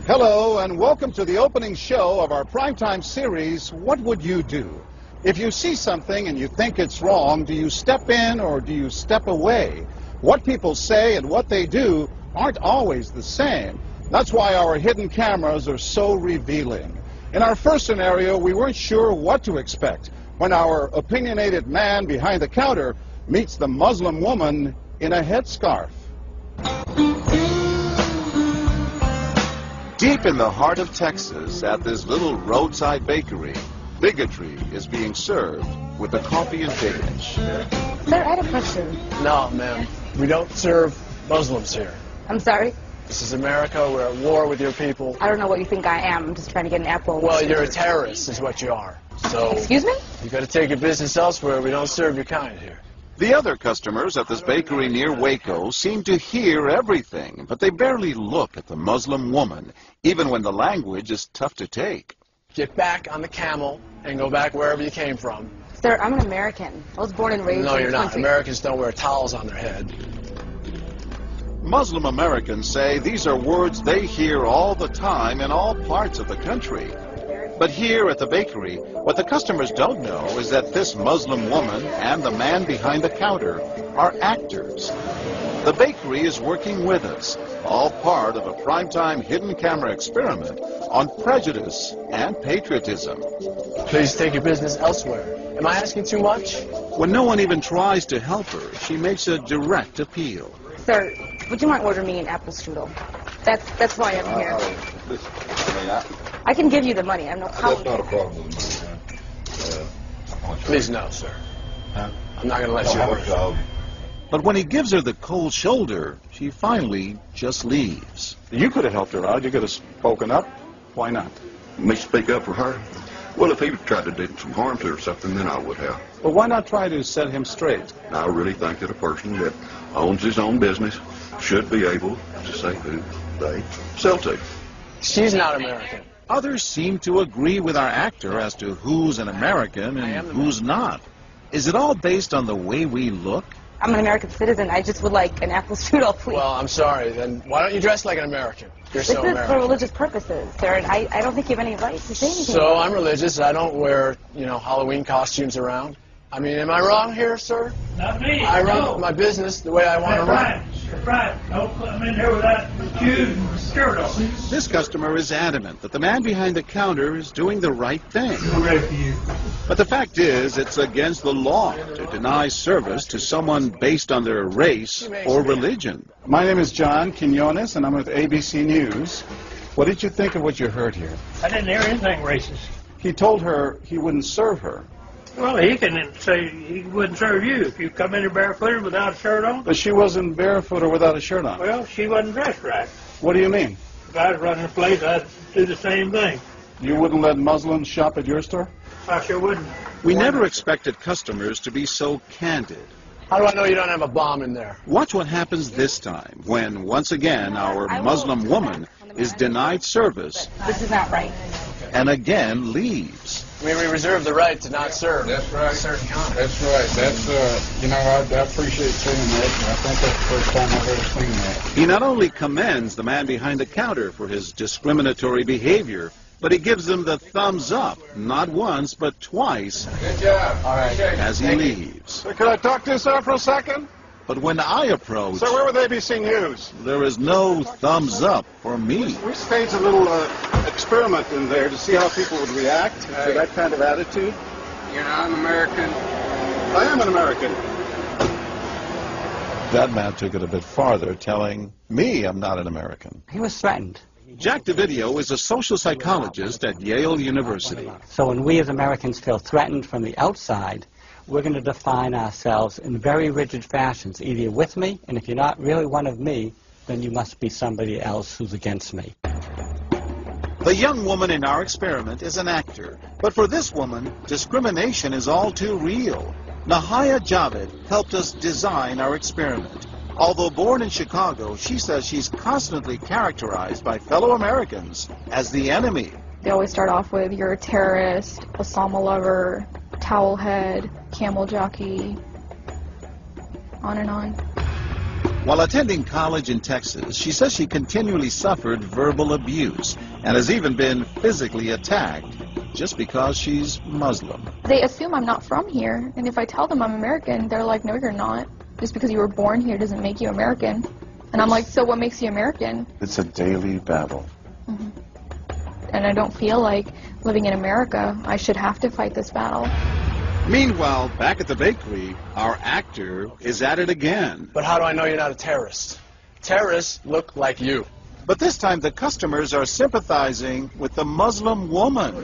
Hello and welcome to the opening show of our primetime series, What Would You Do? If you see something and you think it's wrong, do you step in or do you step away? What people say and what they do aren't always the same. That's why our hidden cameras are so revealing. In our first scenario, we weren't sure what to expect when our opinionated man behind the counter meets the Muslim woman in a headscarf. Deep in the heart of Texas, at this little roadside bakery, bigotry is being served with a coffee and bacon. Sir, I had a question. No, ma'am. We don't serve Muslims here. I'm sorry? This is America. We're at war with your people. I don't know what you think I am. I'm just trying to get an apple. Well, you're a terrorist is what you are. So... Excuse me? You got to take your business elsewhere. We don't serve your kind here. The other customers at this bakery near Waco seem to hear everything, but they barely look at the Muslim woman, even when the language is tough to take. Get back on the camel and go back wherever you came from. Sir, I'm an American. I was born and raised No, in you're this not. country. Americans don't wear towels on their head. Muslim Americans say these are words they hear all the time in all parts of the country. But here at the bakery, what the customers don't know is that this Muslim woman and the man behind the counter are actors. The bakery is working with us, all part of a primetime hidden camera experiment on prejudice and patriotism. Please take your business elsewhere. Am I asking too much? When no one even tries to help her, she makes a direct appeal. Sir, would you mind ordering me an apple strudel? That's why I'm here. I can give you the money. I have no problem. That's not a problem. Please no, sir. I'm not going to let you order. But when he gives her the cold shoulder, she finally just leaves. You could have helped her out. You could have spoken up. Why not? Me speak up for her? Well, if he tried to do some harm to her or something, then I would have. Well, why not try to set him straight? I really think that a person that owns his own business should be able to say who they sell to. She's not American. Others seem to agree with our actor as to who's an American and who's not. Is it all based on the way we look? I'm an American citizen. I just would like an apple strudel, please. Well, I'm sorry. Then why don't you dress like an American? You're so This is American. for religious purposes, sir, and I don't think you have any right to say anything. So I'm religious. I don't wear, Halloween costumes around. I mean, am I wrong here, sir? Not me. I run my business the way I want to run. That's right. Don't come in here without shoes and skirt on. This customer is adamant that the man behind the counter is doing the right thing. I'm ready for you. But the fact is, it's against the law to deny service to someone based on their race or religion. My name is John Quinones, and I'm with ABC News. What did you think of what you heard here? I didn't hear anything racist. He told her he wouldn't serve her. Well, he can say he wouldn't serve you if you come in here barefooted without a shirt on. But she wasn't barefoot or without a shirt on. Well, she wasn't dressed right. What do you mean? If I was running the place, I'd do the same thing. You wouldn't let Muslims shop at your store? I sure wouldn't. We never expected customers to be so candid. How do I know you don't have a bomb in there? Watch what happens this time when, once again, our Muslim woman is denied service This is not right. and again leaves. We reserve the right to not serve. That's right. Certain kind. That's right. That's, I appreciate seeing that. I think that's the first time I've ever seen that. He not only commends the man behind the counter for his discriminatory behavior, but he gives him the thumbs up, not once, but twice, Good job. All right. as he leaves. Sir, could I talk to you, sir, for a second? But when I approach, Sir, we're with ABC News. there is no thumbs up for me. We staged a little experiment in there to see how people would react to that kind of attitude. You're not an American. I am an American. That man took it a bit farther, telling me I'm not an American. He was threatened. Jack DeVideo is a social psychologist at Yale University. So when we as Americans feel threatened from the outside, we're going to define ourselves in very rigid fashions. Either you're with me, and if you're not really one of me, then you must be somebody else who's against me. The young woman in our experiment is an actor, but for this woman, discrimination is all too real. Nahaya Javed helped us design our experiment. Although born in Chicago, she says she's constantly characterized by fellow Americans as the enemy. They always start off with, you're a terrorist, Osama lover, towel head, camel jockey, on and on. While attending college in Texas, she says she continually suffered verbal abuse and has even been physically attacked just because she's Muslim. They assume I'm not from here, and if I tell them I'm American, they're like, no, you're not. Just because you were born here doesn't make you American. And I'm like, so what makes you American? It's a daily battle. Mm-hmm. And I don't feel like living in America, I should have to fight this battle. Meanwhile, back at the bakery, our actor is at it again. But how do I know you're not a terrorist? Terrorists look like you. But this time the customers are sympathizing with the Muslim woman.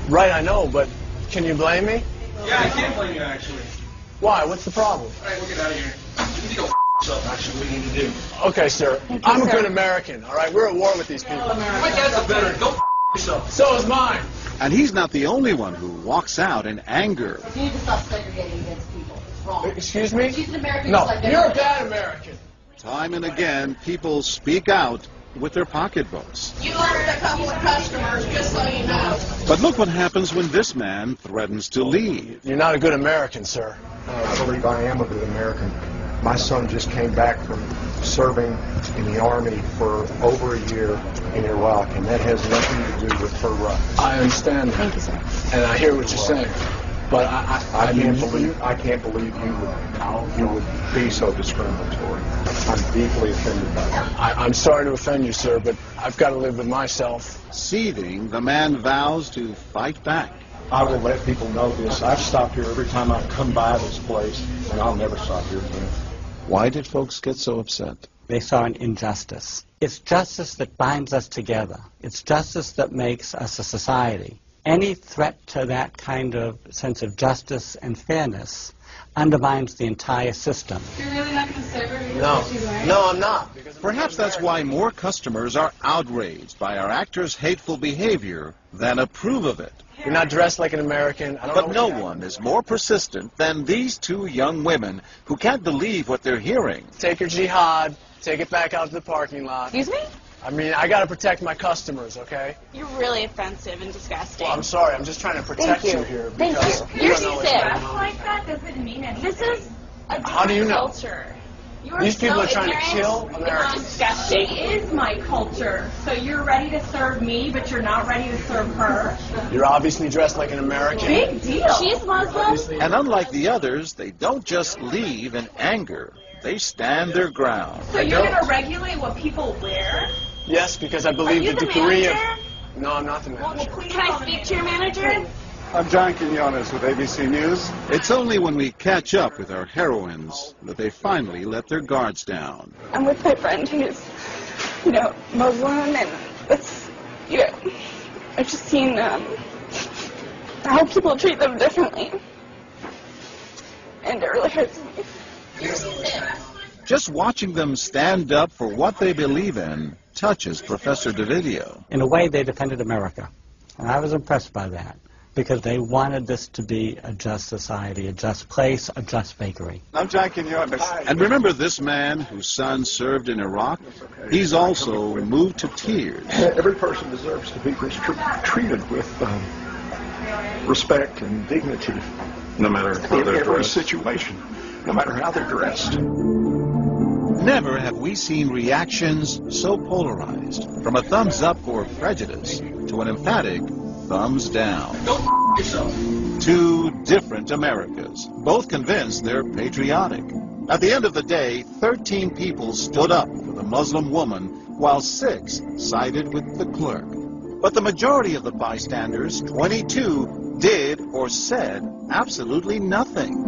Right, I know, but can you blame me? Yeah, I can't blame you, actually. Why? What's the problem? All right, we'll get out of here. You need to go yourself, actually, what you need to do. Okay, sir. I'm a good American, all right? We're at war with these people. My dad's a veteran. Go yourself. So is mine. And he's not the only one who walks out in anger. You need to stop segregating against people. It's wrong. Excuse me? She's an American. No, like you're a bad American. Time and again, people speak out with their pocketbooks. You lost a couple of customers, just so you know. But look what happens when this man threatens to leave. You're not a good American, sir. I believe I am a good American. My son just came back from serving in the Army for over a year in Iraq, and that has nothing to do with her rights. I understand that. Thank you, sir. And I hear what you're saying. But I can't believe you would be so discriminatory. I'm deeply offended by that. I'm sorry to offend you, sir, but I've got to live with myself. Seething, the man vows to fight back. I will let people know this. I've stopped here every time I've come by this place, and I'll never stop here again. Why did folks get so upset? They saw an injustice. It's justice that binds us together. It's justice that makes us a society. Any threat to that kind of sense of justice and fairness undermines the entire system. You're really not going to serve her? No, I'm not. Perhaps that's why more customers are outraged by our actor's hateful behavior than approve of it. You're not dressed like an American. But no one is more persistent than these two young women who can't believe what they're hearing. Take your jihad, take it back out to the parking lot. Excuse me? I mean, I got to protect my customers, okay? You're really offensive and disgusting. Well, I'm sorry. I'm just trying to protect you here. Thank you. You're sick. Like that doesn't mean anything. This is a How do you know? culture. These people are trying to kill Americans. Disgusting. It is my culture. So you're ready to serve me, but you're not ready to serve her. You're obviously dressed like an American. Big deal. She's Muslim. And unlike the others, they don't just leave in anger. They stand their ground. So you're going to regulate what people wear? Yes, because I believe the degree of... No, I'm not the manager. Well, can I speak to your manager? I'm John Quinones with ABC News. It's only when we catch up with our heroines that they finally let their guards down. I'm with my friend who's, Muslim, and it's, I've just seen how people treat them differently. And it really hurts me. Just watching them stand up for what they believe in touches Professor DeVideo. In a way, they defended America. And I was impressed by that, because they wanted this to be a just society, a just place, a just bakery. I'm John Quinones. And remember this man whose son served in Iraq? He's also moved to tears. Every person deserves to be treated with respect and dignity. No matter how in they're every dressed. situation, no matter how they're dressed. Never have we seen reactions so polarized, from a thumbs up for prejudice to an emphatic thumbs down. Go yourself. Two different Americas, both convinced they're patriotic. At the end of the day, 13 people stood up for the Muslim woman, while 6 sided with the clerk. But the majority of the bystanders, 22, did or said absolutely nothing.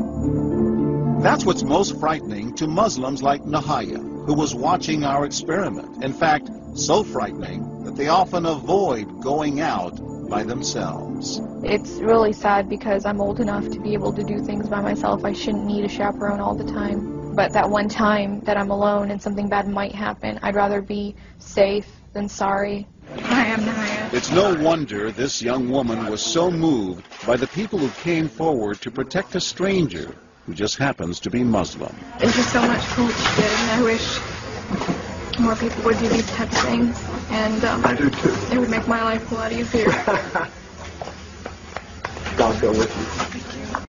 That's what's most frightening to Muslims like Nahaya, who was watching our experiment. In fact, so frightening that they often avoid going out by themselves. It's really sad because I'm old enough to be able to do things by myself. I shouldn't need a chaperone all the time. But that one time that I'm alone and something bad might happen, I'd rather be safe than sorry. I am Nahaya. It's no wonder this young woman was so moved by the people who came forward to protect a stranger who just happens to be Muslim. Thank you so much for what you did, and I wish more people would do these types of things. And I do too. It would make my life a lot easier. God go with you.